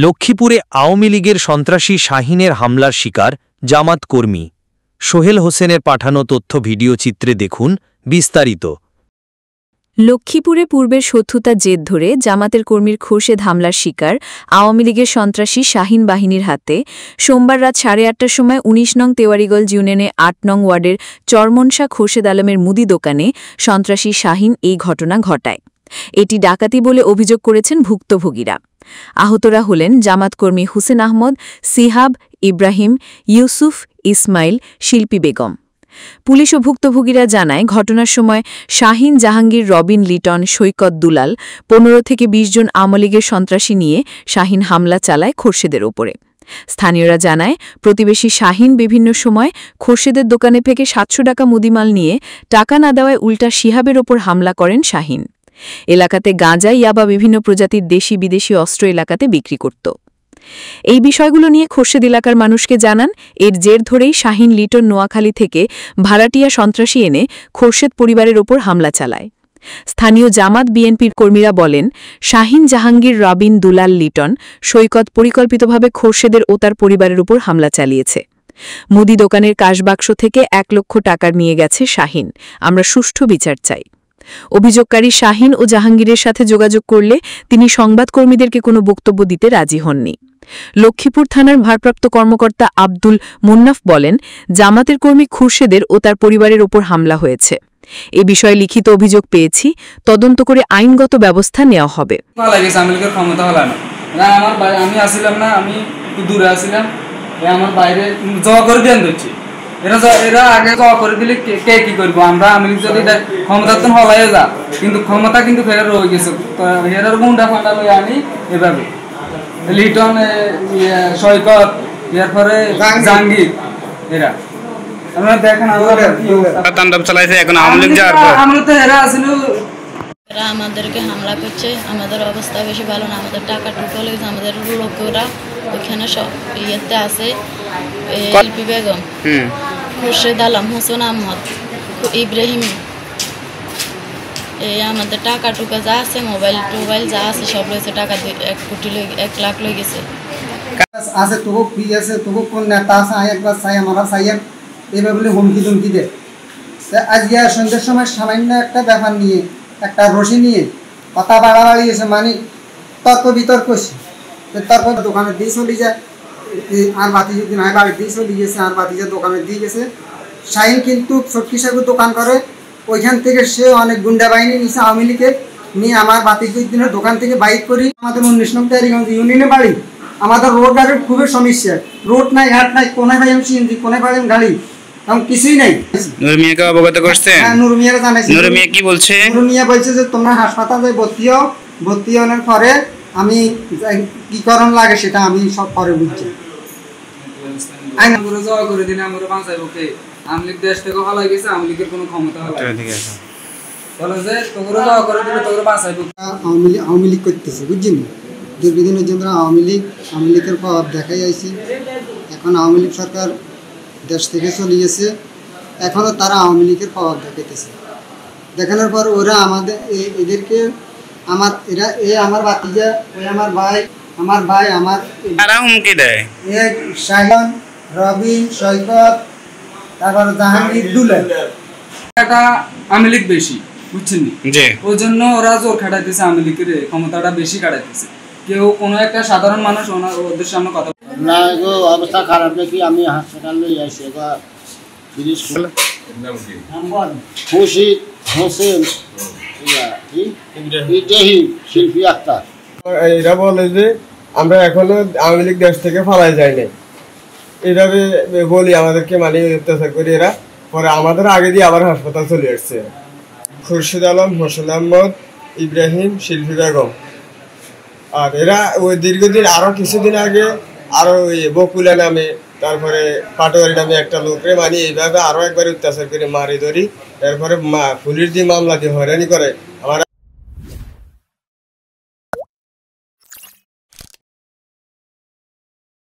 লক্ষ্মীপুরে আওয়ামী লীগের সন্ত্রাসী শাহিনের হামলার শিকার জামাত কর্মী সোহেল হোসেনের পাঠানো তথ্য ভিডিও চিত্রে দেখুন বিস্তারিত। লক্ষ্মীপুরে পূর্বের শত্রুতার জের ধরে জামাতের কর্মীর খোরশেদ হামলার শিকার আওয়ামী লীগের সন্ত্রাসী শাহিন বাহিনীর হাতে সোমবার রাত 8:30টার সময় ১৯ নং তেওয়ারিগঞ্জ ইউনিয়নে ৮ নং ওয়ার্ডের চরমনশা খোরশেদ আলমের মুদি দোকানে সন্ত্রাসী শাহিন এই ঘটনা ঘটায়। এটি ডাকাতি বলে অভিযোগ করেছেন ভুক্তভোগীরা। আহতরা হলেন জামাতকর্মী হুসেন আহমদ, সিহাব, ইব্রাহিম, ইউসুফ, ইসমাইল, শিল্পী বেগম। পুলিশ ও ভুক্তভোগীরা জানায়, ঘটনার সময় শাহিন, জাহাঙ্গীর, রবিন, লিটন, সৈকত, দুলাল ১৫ থেকে ২০ জন আওয়ামী লীগের সন্ত্রাসী নিয়ে শাহিন হামলা চালায় খোরশেদের ওপরে। স্থানীয়রা জানায়, প্রতিবেশী শাহিন বিভিন্ন সময় খোরশেদের দোকানে থেকে ৭০০ টাকা মুদিমাল নিয়ে টাকা না দেওয়ায় উল্টা শিহাবের ওপর হামলা করেন শাহিন। এলাকাতে গাঁজা, ইয়াবা, বিভিন্ন প্রজাতির দেশি বিদেশি অস্ত্র এলাকাতে বিক্রি করত। এই বিষয়গুলো নিয়ে খোরশেদ এলাকার মানুষকে জানান। এর জের ধরেই শাহিন লিটন নোয়াখালী থেকে ভাড়াটিয়া সন্ত্রাসী এনে খোরশেদ পরিবারের ওপর হামলা চালায়। স্থানীয় জামাত বিএনপির কর্মীরা বলেন, শাহিন, জাহাঙ্গীর, রবিন, দুলাল, লিটন, সৈকত পরিকল্পিতভাবে খোরশেদের ও তার পরিবারের উপর হামলা চালিয়েছে। মুদি দোকানের কাশবাক্স থেকে ১ লক্ষ টাকা নিয়ে গেছে শাহিন। আমরা সুষ্ঠু বিচার চাই। অভিযোগকারী শাহিন ও জাহাঙ্গীরের সাথে যোগাযোগ করলে তিনি সংবাদকর্মীদেরকে কোনো বক্তব্য দিতে রাজি হননি। লক্ষ্মীপুর থানার ভারপ্রাপ্ত কর্মকর্তা আব্দুল মুন্নাফ বলেন, জামাতের কর্মী খোরশেদের ও তার পরিবারের ওপর হামলা হয়েছে। এ বিষয়ে লিখিত অভিযোগ পেয়েছি, তদন্ত করে আইনগত ব্যবস্থা নেওয়া হবে। এরা আগে করে দিলে কে কি করবো, আমরা আমি যদি ক্ষমতার্থন হলাই যা, কিন্তু ক্ষমতা কিন্তু ফেরা রয়ে গেছে। এরার গুন্ডা ফান্ডা লই আনি এভাবে লিটন, সৈকত, এরপরে জাহাঙ্গীর, এরা আপনারা দেখেন তাণ্ডব চালাইছে। এখন আমরা তো এরা আসলে এরা আমাদেরকে হামলা করছে। আমাদের অবস্থা বেশি ভালো না, আমাদের টাকা টুকো লেগেছে। আমাদের লোকেরা ওইখানে সব ইয়েতে আছে, শিল্পী বেগম, খোরশেদ আলম, হুসেন আহমদ, ইব্রাহিম, এই আমাদের টাকা টুকা যা আছে, মোবাইল টোবাইল যা আছে সব রয়েছে। টাকা 1 লাখ লই গেছে। আছে তোকে ফ্রি আছে, তোকে কোন নেতা আছে, একবার চাই আমরা চাইয়ের এইভাবে বলে হুমকি দুমকি দে। আজকে সন্ধ্যের সময় সামান্য একটা ব্যাপার নিয়ে, একটা রশি নিয়ে কথা বাড়াবাড়ি এসে মানে তর্ক বিতর্ক তর্ক দোকানে দিয়ে চলে যায়। আর বাতি যদি নাই বাড়ি দিয়ে চলে গেছে, আর বাতি যে দোকানে দিয়ে গেছে। শাহিন কিন্তু ছটকি সাগু দোকান করে, ওইখান থেকে সে অনেক গুন্ডা বাহিনী নিয়েছে আওয়ামী লীগের নিয়ে আমার বাতি দিনের দোকান থেকে বাইক করি। আমাদের ১৯ নং তেওয়ারিগঞ্জ ইউনিয়নে বাড়ি। আমাদের রোড গাড়ির খুবই সমস্যা, রোড নাই, ঘাট নাই, কোনায় পাই আমি সিএনজি, কোনায় পাই আমি গাড়ি, এখন কিছুই নাই। নূর মিয়াকে অবগত করছে? হ্যাঁ, নূর মিয়ারে জানাইছি। নূর মিয়া কি বলছে? নূর মিয়া বলছে যে তোমরা হাসপাতালে ভর্তি হও, ভর্তি হওয়ার পরে আমি কি করণ লাগে সেটা আমি সব পরে বুঝছি। করে দিলে আমরা বাঁচাইবো কে? আওয়ামী লীগ দেশ থেকে হলাই গেছে, আওয়ামী লীগের কোনো ক্ষমতা হলাই বলে যে তোমরা যাওয়া করে দিলে তোমরা বাঁচাইবো। আওয়ামী লীগ করতেছে, বুঝছেন? দীর্ঘদিনের জন্য আওয়ামী লীগের প্রভাব দেখাই আইছি। এখন আওয়ামী লীগ সরকার দেশ থেকে চলে গেছে, এখনও তারা আওয়ামী লীগের প্রভাব দেখাইতেছে। দেখানোর পর ওরা আমাদের এদেরকে আমার বাতিজা, ওই আমার ভাই, আমার হুমকি দেয়। শাহিন, রবিন, সৈকত, তারপর জাহাঙ্গীর, দুলাল। এটা আওয়ামী লীগ বেশি, বুঝছেন? ওই জন্য ওরা জোর খাটাইতেছে, আওয়ামী লীগের ক্ষমতাটা বেশি খাটাইতেছে। কেউ কোনো একটা সাধারণ মানুষ ওদের সামনে কথা না, অবস্থা খারাপ নাকি আমি হাসপাতাল নিয়ে আসি। খুশিদ হোসেন, শিল্পী আক্তার। এরা বলে যে আমরা এখনো আওয়ামী লীগ দেশ থেকে ফালাই যায়নি, এইভাবে বলি আমাদেরকে মানে অত্যাচার করি এরা। পরে আমাদের আগে দিয়ে আবার হাসপাতাল চলে আসছে। খোরশেদ আলম, হোসেন আহমদ, ইব্রাহিম, শিল্পী বেগম। আর এরা ওই দীর্ঘদিন আরো কিছুদিন আগে আরো ওই বকুলা নামে, তারপরে পাটোয়ারি নামে একটা লোকরে মানে এইভাবে আরো একবার অত্যাচার করে মারি ধরি, এরপরে পুলিশ দিয়ে মামলা দিয়ে হয়রানি করে।